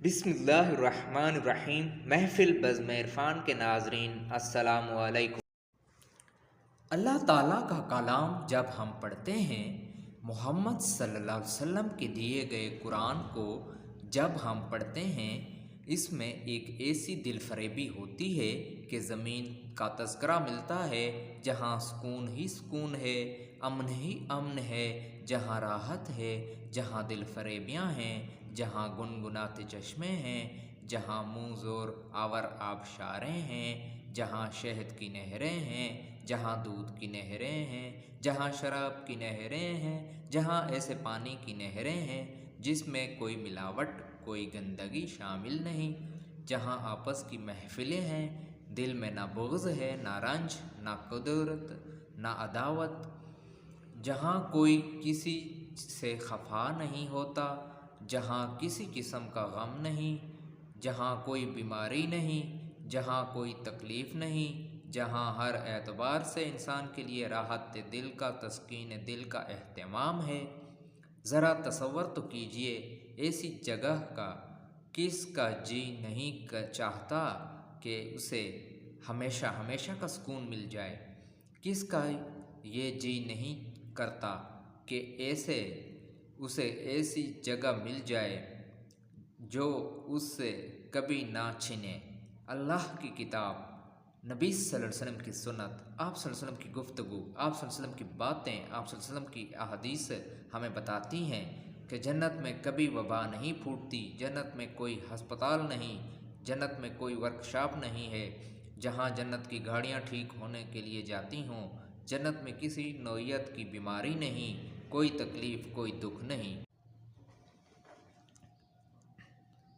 بسم اللہ الرحمن الرحیم۔ محفل بزم عرفان کے ناظرین السلام علیکم۔ اللہ تعالیٰ کا کلام جب ہم پڑھتے ہیں، محمد صلی اللہ علیہ وسلم کے دیے گئے قرآن کو جب ہم پڑھتے ہیں، اس میں ایک ایسی دل فریبی ہوتی ہے کہ زمین کا تذکرہ ملتا ہے جہاں سکون ہی سکون ہے، امن ہی امن ہے، جہاں راحت ہے، جہاں دل فریبیاں ہیں، جہاں گنگناتے چشمے ہیں، جہاں منہ زور آور آبشاریں ہیں، جہاں شہد کی نہریں ہیں، جہاں دودھ کی نہریں ہیں، جہاں شراب کی نہریں ہیں، جہاں ایسے پانی کی نہریں ہیں جس میں کوئی ملاوٹ، کوئی گندگی شامل نہیں، جہاں آپس کی محفلیں ہیں، دل میں نہ بغض ہے، نہ رنج، نہ قدرت، نہ عداوت، جہاں کوئی کسی سے خفا نہیں ہوتا، جہاں کسی قسم کا غم نہیں، جہاں کوئی بیماری نہیں، جہاں کوئی تکلیف نہیں، جہاں ہر اعتبار سے انسان کے لیے راحت دل کا، تسکین دل کا اہتمام ہے۔ ذرا تصور تو کیجئے، ایسی جگہ کا کس کا جی نہیں چاہتا کہ اسے ہمیشہ ہمیشہ کا سکون مل جائے؟ کس کا یہ جی نہیں کرتا کہ اسے ایسی جگہ مل جائے جو اس سے کبھی نہ چھنے؟ اللہ کی کتاب، نبی صلی اللہ علیہ وسلم کی سنت، آپ صلی اللہ علیہ وسلم کی گفتگو، آپ صلی اللہ علیہ وسلم کی باتیں، آپ صلی اللہ علیہ وسلم کی احادیث ہمیں بتاتی ہیں کہ جنت میں کبھی وبا نہیں پھوٹتی، جنت میں کوئی ہسپتال نہیں، جنت میں کوئی ورکشاپ نہیں ہے جہاں جنت کی گاڑیاں ٹھیک ہونے کے لیے جاتی ہوں، جنت میں کسی نوعیت کی بیماری نہیں، کوئی تکلیف، کوئی دکھ نہیں۔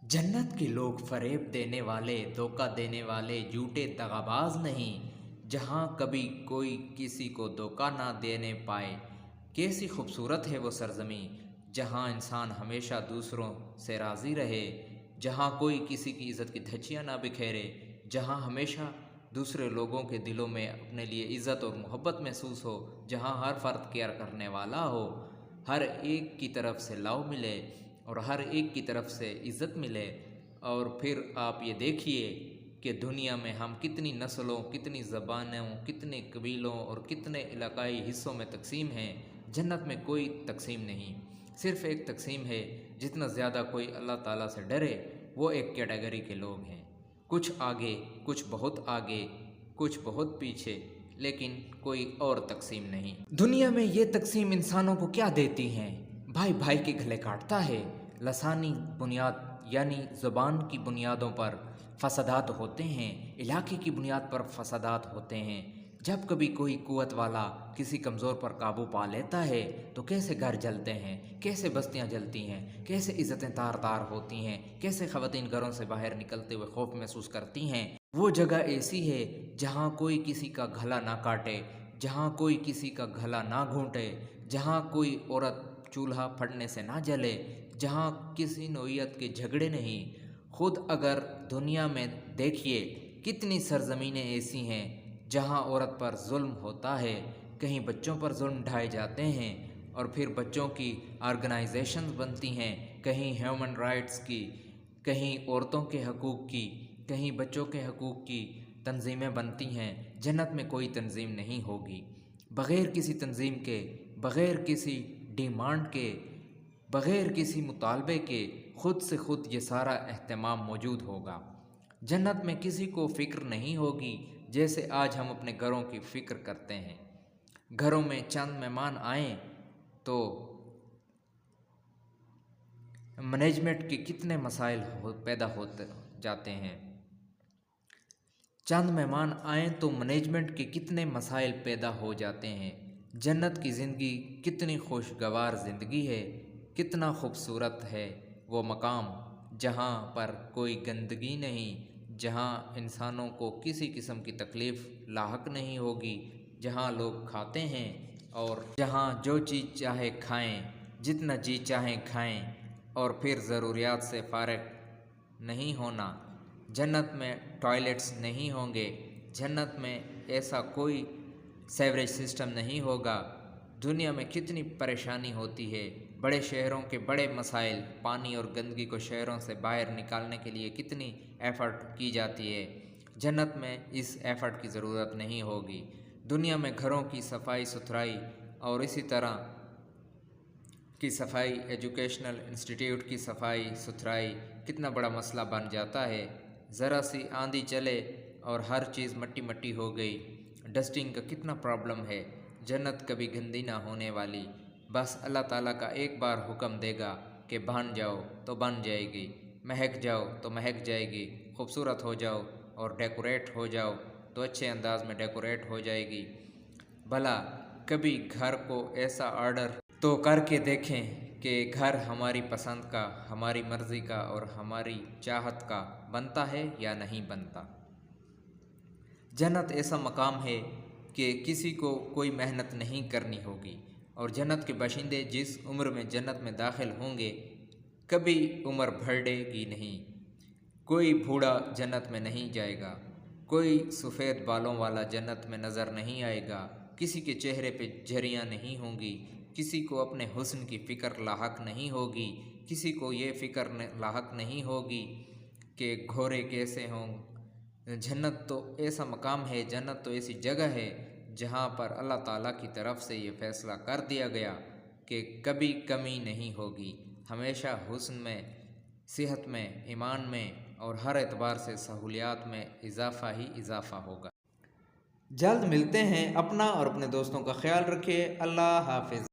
جنت کے لوگ فریب دینے والے، دھوکہ دینے والے، جھوٹے دغاباز نہیں، جہاں کبھی کوئی کسی کو دھوکہ نہ دینے پائے۔ کیسی خوبصورت ہے وہ سرزمین جہاں انسان ہمیشہ دوسروں سے راضی رہے، جہاں کوئی کسی کی عزت کی دھچیاں نہ بکھیرے، جہاں ہمیشہ دوسرے لوگوں کے دلوں میں اپنے لیے عزت اور محبت محسوس ہو، جہاں ہر فرد کیئر کرنے والا ہو، ہر ایک کی طرف سے لو ملے اور ہر ایک کی طرف سے عزت ملے۔ اور پھر آپ یہ دیکھیے کہ دنیا میں ہم کتنی نسلوں، کتنی زبانوں، کتنے قبیلوں اور کتنے علاقائی حصوں میں تقسیم ہیں، جنت میں کوئی تقسیم نہیں، صرف ایک تقسیم ہے، جتنا زیادہ کوئی اللہ تعالیٰ سے ڈرے وہ ایک کیٹیگری کے لوگ ہیں، کچھ آگے، کچھ بہت آگے، کچھ بہت پیچھے، لیکن کوئی اور تقسیم نہیں۔ دنیا میں یہ تقسیم انسانوں کو کیا دیتی ہیں؟ بھائی بھائی کے گلے کاٹتا ہے، لسانی بنیاد یعنی زبان کی بنیادوں پر فسادات ہوتے ہیں، علاقے کی بنیاد پر فسادات ہوتے ہیں۔ جب کبھی کوئی قوت والا کسی کمزور پر قابو پا لیتا ہے تو کیسے گھر جلتے ہیں، کیسے بستیاں جلتی ہیں، کیسے عزتیں تار تار ہوتی ہیں، کیسے خواتین گھروں سے باہر نکلتے ہوئے خوف محسوس کرتی ہیں۔ وہ جگہ ایسی ہے جہاں کوئی کسی کا گلا نہ کاٹے، جہاں کوئی کسی کا گلا نہ گھونٹے، جہاں کوئی عورت چولہا پھٹنے سے نہ جلے، جہاں کسی نوعیت کے جھگڑے نہیں۔ خود اگر دنیا میں دیکھیے کتنی سرزمینیں ایسی ہیں جہاں عورت پر ظلم ہوتا ہے، کہیں بچوں پر ظلم ڈھائے جاتے ہیں اور پھر بچوں کی آرگنائزیشنز بنتی ہیں، کہیں ہیومن رائٹس کی، کہیں عورتوں کے حقوق کی، کہیں بچوں کے حقوق کی تنظیمیں بنتی ہیں۔ جنت میں کوئی تنظیم نہیں ہوگی، بغیر کسی تنظیم کے، بغیر کسی ڈیمانڈ کے، بغیر کسی مطالبے کے، خود سے خود یہ سارا اہتمام موجود ہوگا۔ جنت میں کسی کو فکر نہیں ہوگی جیسے آج ہم اپنے گھروں کی فکر کرتے ہیں۔ گھروں میں چند مہمان آئیں تو مینجمنٹ کے کتنے مسائل پیدا ہوتے جاتے ہیں، چند مہمان آئیں تو مینجمنٹ کے کتنے مسائل پیدا ہو جاتے ہیں۔ جنت کی زندگی کتنی خوشگوار زندگی ہے، کتنا خوبصورت ہے وہ مقام جہاں پر کوئی گندگی نہیں، جہاں انسانوں کو کسی قسم کی تکلیف لاحق نہیں ہوگی، جہاں لوگ کھاتے ہیں اور جہاں جو چیز چاہے کھائیں، جتنا جی چاہیں کھائیں اور پھر ضروریات سے فارغ نہیں ہونا۔ جنت میں ٹوائلٹس نہیں ہوں گے، جنت میں ایسا کوئی سیوریج سسٹم نہیں ہوگا۔ دنیا میں کتنی پریشانی ہوتی ہے، بڑے شہروں کے بڑے مسائل، پانی اور گندگی کو شہروں سے باہر نکالنے کے لیے کتنی ایفرٹ کی جاتی ہے، جنت میں اس ایفرٹ کی ضرورت نہیں ہوگی۔ دنیا میں گھروں کی صفائی ستھرائی اور اسی طرح کی صفائی، ایجوکیشنل انسٹیٹیوٹ کی صفائی ستھرائی کتنا بڑا مسئلہ بن جاتا ہے۔ ذرا سی آندھی چلے اور ہر چیز مٹی مٹی ہو گئی، ڈسٹنگ کا کتنا پرابلم ہے۔ جنت کبھی گندی نہ ہونے والی، بس اللہ تعالیٰ کا ایک بار حکم دے گا کہ بن جاؤ تو بن جائے گی، مہک جاؤ تو مہک جائے گی، خوبصورت ہو جاؤ اور ڈیکوریٹ ہو جاؤ تو اچھے انداز میں ڈیکوریٹ ہو جائے گی۔ بھلا کبھی گھر کو ایسا آرڈر تو کر کے دیکھیں کہ گھر ہماری پسند کا، ہماری مرضی کا اور ہماری چاہت کا بنتا ہے یا نہیں بنتا۔ جنت ایسا مقام ہے کہ کسی کو کوئی محنت نہیں کرنی ہوگی، اور جنت کے باشندے جس عمر میں جنت میں داخل ہوں گے کبھی عمر بڑھے گی نہیں۔ کوئی بوڑھا جنت میں نہیں جائے گا، کوئی سفید بالوں والا جنت میں نظر نہیں آئے گا، کسی کے چہرے پہ جھریاں نہیں ہوں گی، کسی کو اپنے حسن کی فکر لاحق نہیں ہوگی، کسی کو یہ فکر لاحق نہیں ہوگی کہ گھوڑے کیسے ہوں۔ جنت تو ایسا مقام ہے، جنت تو ایسی جگہ ہے جہاں پر اللہ تعالیٰ کی طرف سے یہ فیصلہ کر دیا گیا کہ کبھی کمی نہیں ہوگی، ہمیشہ حسن میں، صحت میں، ایمان میں اور ہر اعتبار سے سہولیات میں اضافہ ہی اضافہ ہوگا۔ جلد ملتے ہیں، اپنا اور اپنے دوستوں کا خیال رکھیے، اللہ حافظ۔